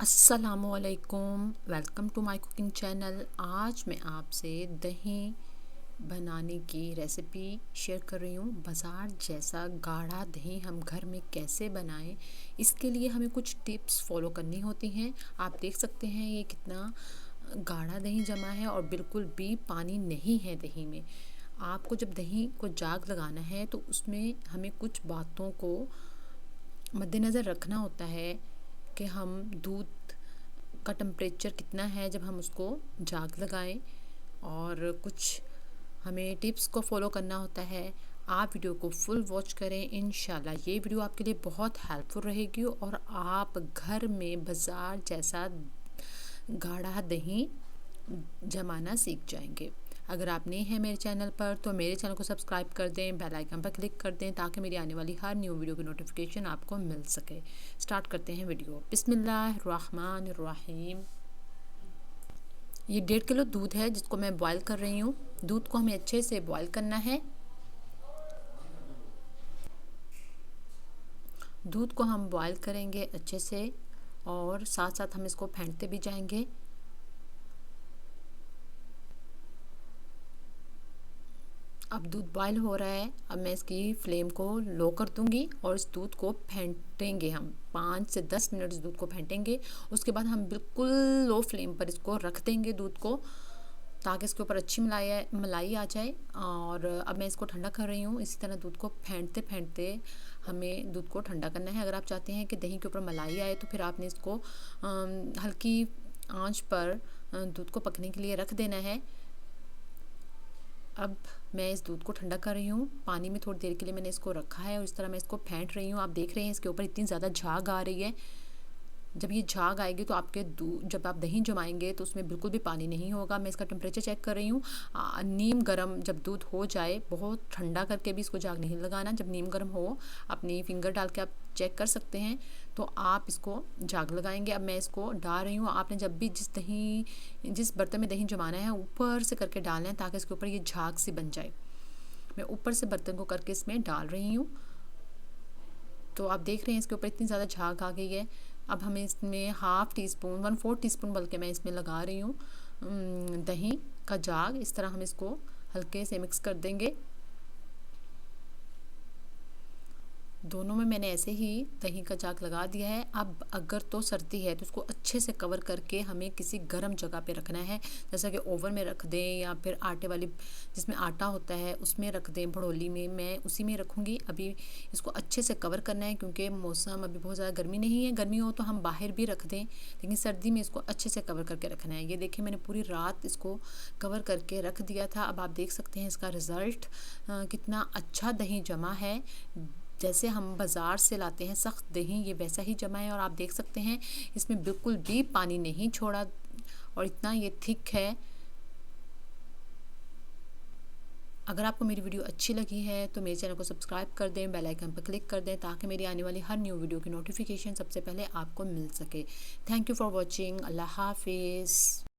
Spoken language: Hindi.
अस्सलामुअलैकुम, welcome to my cooking channel. आज मैं आपसे दही बनाने की रेसिपी शेयर कर रही हूँ। बाज़ार जैसा गाढ़ा दही हम घर में कैसे बनाएं, इसके लिए हमें कुछ टिप्स फॉलो करनी होती हैं। आप देख सकते हैं ये कितना गाढ़ा दही जमा है और बिल्कुल भी पानी नहीं है दही में। आपको जब दही को जाग लगाना है तो उसमें हमें कुछ बातों को मद्देनज़र रखना होता है कि हम दूध का टेम्परेचर कितना है जब हम उसको जाग लगाएं, और कुछ हमें टिप्स को फॉलो करना होता है। आप वीडियो को फुल वॉच करें, इंशाल्लाह ये वीडियो आपके लिए बहुत हेल्पफुल रहेगी और आप घर में बाज़ार जैसा गाढ़ा दही जमाना सीख जाएंगे। अगर आप नए हैं मेरे चैनल पर तो मेरे चैनल को सब्सक्राइब कर दें, बेल आइकन पर क्लिक कर दें ताकि मेरी आने वाली हर न्यू वीडियो की नोटिफिकेशन आपको मिल सके। स्टार्ट करते हैं वीडियो। बिस्मिल्लाहिर्रहमानिर्रहीम। ये 1.5 किलो दूध है जिसको मैं बॉयल कर रही हूँ। दूध को हमें अच्छे से बॉयल करना है। दूध को हम बॉयल करेंगे अच्छे से और साथ साथ हम इसको फेंटते भी जाएंगे। अब दूध बॉयल हो रहा है। अब मैं इसकी फ्लेम को लो कर दूंगी और इस दूध को फेंटेंगे। हम 5 से 10 मिनट इस दूध को फेंटेंगे। उसके बाद हम बिल्कुल लो फ्लेम पर इसको रख देंगे दूध को, ताकि इसके ऊपर अच्छी मलाई आ जाए। और अब मैं इसको ठंडा कर रही हूँ। इसी तरह दूध को फेंटते फेंटते हमें दूध को ठंडा करना है। अगर आप चाहते हैं कि दही के ऊपर मलाई आए तो फिर आपने इसको हल्की आंच पर दूध को पकने के लिए रख देना है। अब मैं इस दूध को ठंडा कर रही हूँ। पानी में थोड़ी देर के लिए मैंने इसको रखा है और इस तरह मैं इसको फेंट रही हूँ। आप देख रहे हैं इसके ऊपर इतनी ज़्यादा झाग आ रही है। जब ये झाग आएगी तो आपके दूध, जब आप दही जमाएंगे तो उसमें बिल्कुल भी पानी नहीं होगा। मैं इसका टेम्परेचर चेक कर रही हूँ। नीम गर्म जब दूध हो जाए, बहुत ठंडा करके भी इसको जाग नहीं लगाना। जब नीम गर्म हो, अपनी फिंगर डाल के आप चेक कर सकते हैं, तो आप इसको जाग लगाएंगे। अब मैं इसको डाल रही हूँ। आपने जब भी जिस बर्तन में दही जमाना है ऊपर से करके डालना है ताकि इसके ऊपर ये झाग सी बन जाए। मैं ऊपर से बर्तन को करके इसमें डाल रही हूँ। तो आप देख रहे हैं इसके ऊपर इतनी ज़्यादा झाग आ गई है। अब हमें इसमें 1/2 टीस्पून 1/4 टीस्पून बल्कि मैं इसमें लगा रही हूँ दही का जाग। इस तरह हम इसको हल्के से मिक्स कर देंगे। दोनों में मैंने ऐसे ही दही का जाग लगा दिया है। अब अगर तो सर्दी है तो उसको अच्छे से कवर करके हमें किसी गर्म जगह पे रखना है, जैसा कि ओवन में रख दें या फिर आटे वाली जिसमें आटा होता है उसमें रख दें, भड़ोली में। मैं उसी में रखूँगी। अभी इसको अच्छे से कवर करना है क्योंकि मौसम अभी बहुत ज़्यादा गर्मी नहीं है। गर्मी हो तो हम बाहर भी रख दें, लेकिन सर्दी में इसको अच्छे से कवर करके रखना है। ये देखिए मैंने पूरी रात इसको कवर करके रख दिया था। अब आप देख सकते हैं इसका रिज़ल्ट, कितना अच्छा दही जमा है। जैसे हम बाज़ार से लाते हैं सख्त दही, ये वैसा ही जमा है। और आप देख सकते हैं इसमें बिल्कुल भी पानी नहीं छोड़ा और इतना ये थिक है। अगर आपको मेरी वीडियो अच्छी लगी है तो मेरे चैनल को सब्सक्राइब कर दें, बेल आइकन पर क्लिक कर दें ताकि मेरी आने वाली हर न्यू वीडियो की नोटिफिकेशन सबसे पहले आपको मिल सके। Thank you for watching. अल्लाह हाफिज़।